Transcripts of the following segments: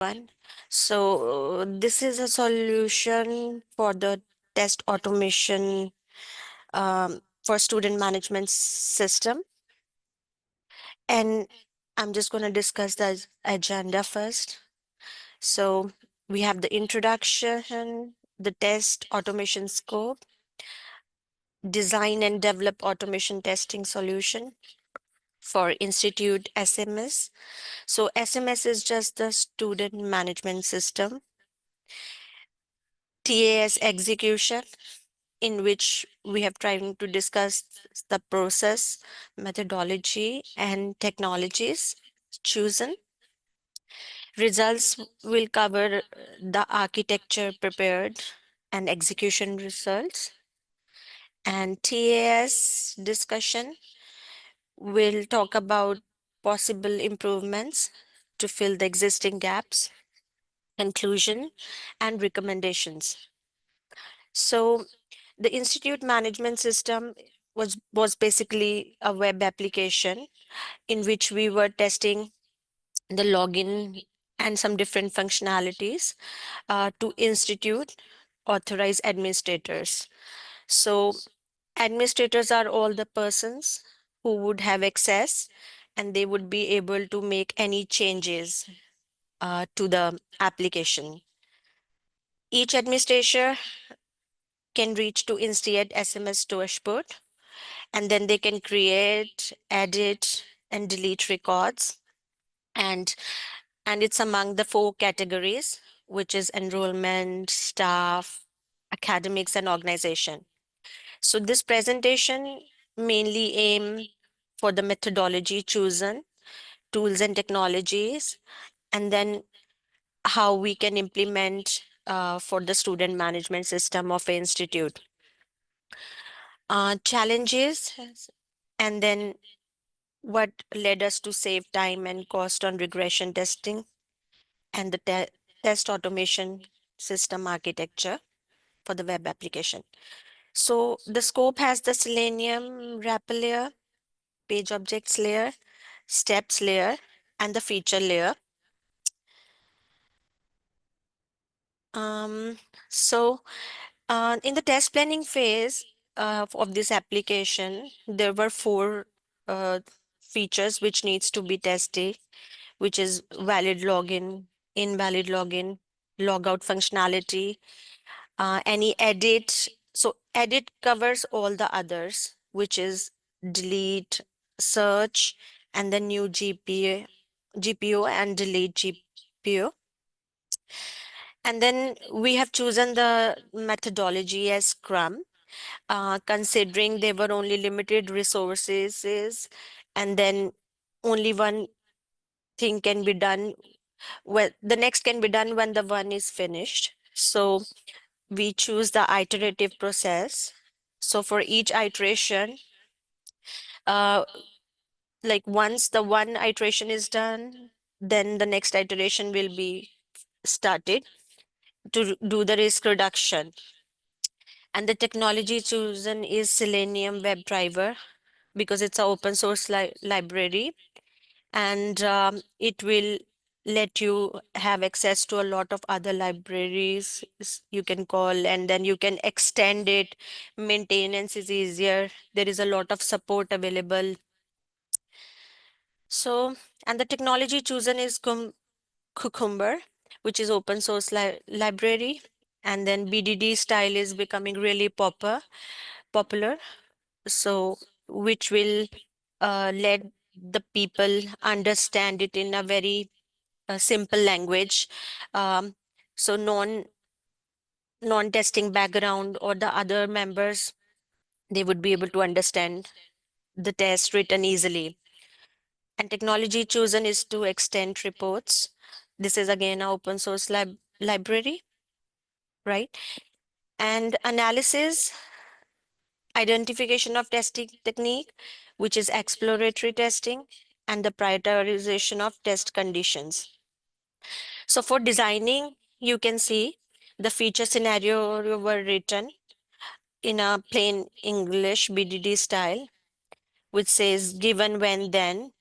everyone. So, this is a solution for the test automation for student management system. And I'm just going to discuss the agenda first. So, we have the introduction, the test automation scope, design and develop automation testing solution for Institute SMS. So, SMS is just the student management system. TAS execution, in which we have tried to discuss the process, methodology, and technologies chosen. Results will cover the architecture prepared and execution results. And TAS discussion will talk about possible improvements to fill the existing gaps, conclusion, and recommendations. So, the institute management system was basically a web application in which we were testing the login and some different functionalities to institute authorized administrators. So administrators are all the persons who would have access, and they would be able to make any changes to the application. Each administrator can reach to instate SMS dashboard, and then they can create, edit, and delete records. And it's among the four categories, which is enrollment, staff, academics, and organization. So this presentation mainly aim for the methodology chosen, tools and technologies, and then how we can implement for the student management system of the institute. Challenges, and then what led us to save time and cost on regression testing, and the test automation system architecture for the web application. So the scope has the Selenium wrapper layer, page objects layer, steps layer, and the feature layer. Um, so in the test planning phase of this application, there were four uh, features which needs to be tested, which is valid login, invalid login, logout functionality, any edit. So edit covers all the others, which is delete, search, and the new GPO and delete GPO. And then we have chosen the methodology as Scrum, considering there were only limited resources, and then only one thing can be done. Well, the next can be done when the one is finished. So we choose the iterative process. So for each iteration, uh, like once the one iteration is done, then the next iteration will be started to do the risk reduction. And the technology chosen is Selenium WebDriver because it's an open source library, and it will let you have access to a lot of other libraries you can call, and then you can extend it. Maintenance is easier. There is a lot of support available. So, and the technology chosen is Cucumber, which is open source library. And then BDD style is becoming really popular. So, which will let the people understand it in a very simple language. Um, so non-testing background or the other members, they would be able to understand the test written easily. And technology chosen is to extend reports. This is again an open source library, right? And analysis, identification of testing technique, which is exploratory testing, and the prioritization of test conditions. So for designing, you can see the feature scenario were written in a plain English BDD style, which says given when then,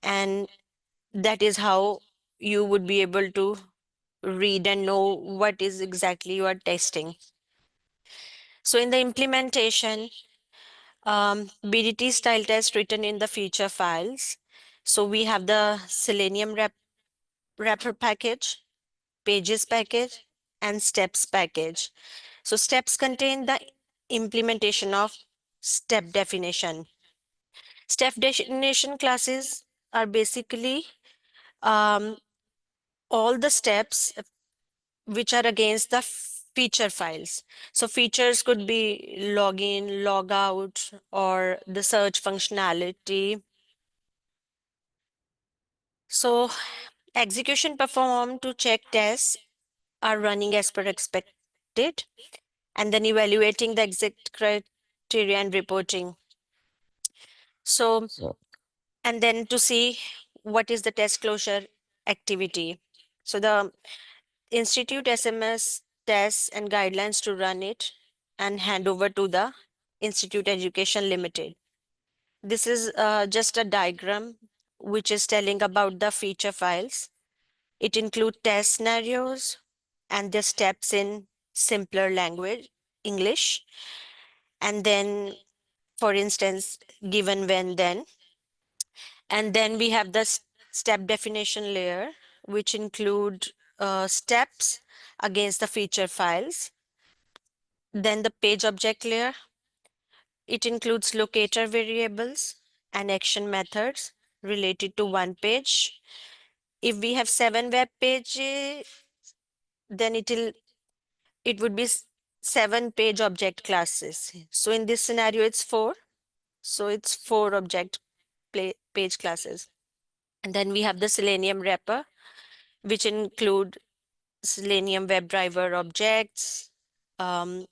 and that is how you would be able to read and know what is exactly you are testing. So in the implementation, BDT style test written in the feature files. So we have the Selenium wrapper package, pages package, and steps package. So steps contain the implementation of step definition. Step definition classes are basically um, all the steps which are against the feature files. So features could be login, log out, or the search functionality. So execution performed to check tests are running as per expected, and then evaluating the exact criteria and reporting. So, and then to see what is the test closure activity. So the institute SMS tests and guidelines to run it and hand over to the Institute Education Limited. This is just a diagram which is telling about the feature files. It includes test scenarios and the steps in simpler language, English, and then, for instance, given, when, then. And then we have the step definition layer, which include steps against the feature files. Then the page object layer, it includes locator variables and action methods related to one page. If we have 7 web pages, then it would be 7 page object classes. So in this scenario, it's 4. So it's 4 object page classes. And then we have the Selenium wrapper, which include Selenium WebDriver objects. Um,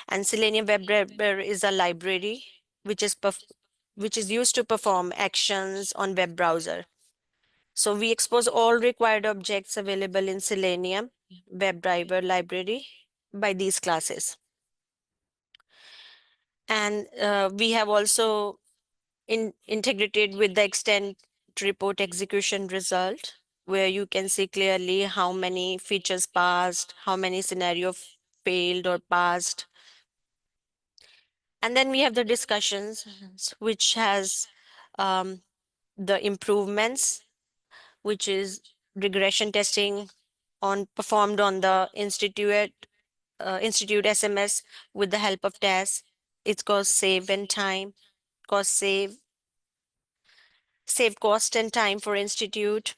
and Selenium WebDriver is a library which is used to perform actions on web browser. So we expose all required objects available in Selenium WebDriver library by these classes. And we have also integrated with the extent report execution result, where you can see clearly how many features passed, how many scenario failed or passed. And then we have the discussions, which has the improvements, which is regression testing on performed on the institute SMS with the help of TAS. It's cost save and time, cost save cost and time for institute.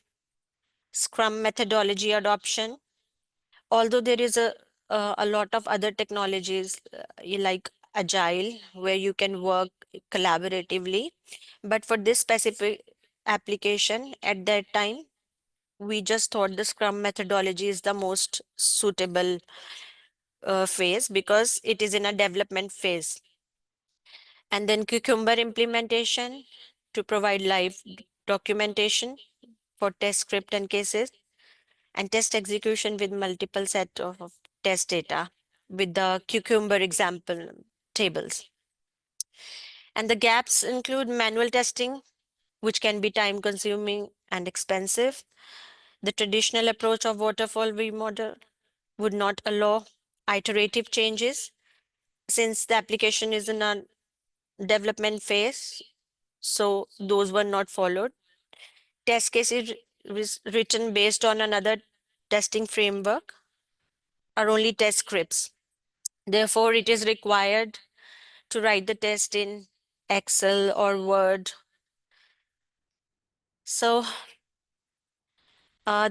Scrum methodology adoption. Although there is a lot of other technologies like Agile, where you can work collaboratively, but for this specific application at that time, we just thought the Scrum methodology is the most suitable phase because it is in a development phase. And then Cucumber implementation to provide live documentation for test script and cases, and test execution with multiple set of test data with the Cucumber example tables. And the gaps include manual testing, which can be time consuming and expensive. The traditional approach of waterfall V model would not allow iterative changes since the application is in a development phase. So those were not followed. Test cases written based on another testing framework are only test scripts. Therefore, it is required to write the test in Excel or Word. So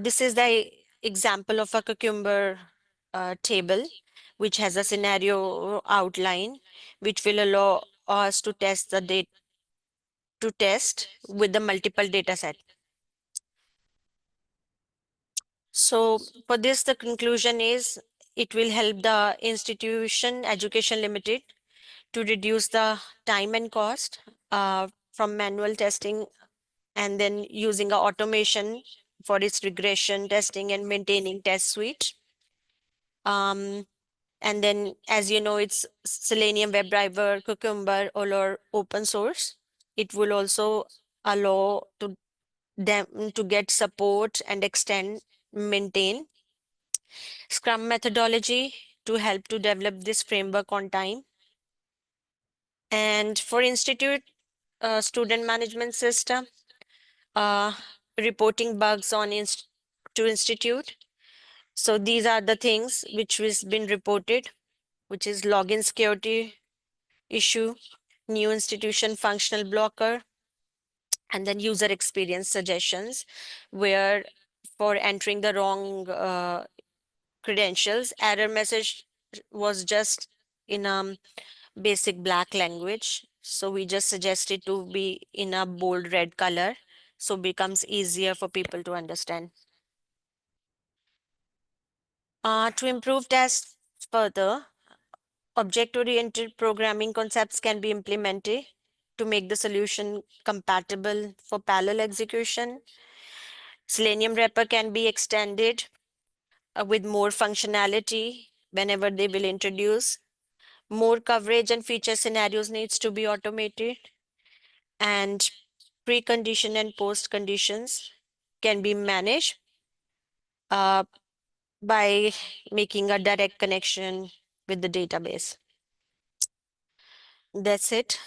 this is the example of a Cucumber table, which has a scenario outline, which will allow us to test the data to test with the multiple data set. So for this, the conclusion is it will help the institution education limited to reduce the time and cost from manual testing and then using a automation for its regression testing and maintaining test suite. Um, and then, as you know, it's Selenium WebDriver, Cucumber, all are open source. It will also allow to them to get support and extend, maintain. Scrum methodology to help to develop this framework on time. And for institute, student management system, uh, reporting bugs on to institute. So these are the things which has been reported, which is login security issue, new institution functional blocker, and then user experience suggestions, where for entering the wrong credentials, error message was just in basic black language. So we just suggest it to be in a bold red color, so becomes easier for people to understand. To improve tests further, object-oriented programming concepts can be implemented to make the solution compatible for parallel execution. Selenium wrapper can be extended with more functionality whenever they will introduce. More coverage and feature scenarios needs to be automated, and precondition and post conditions can be managed uh, by making a direct connection with the database. That's it.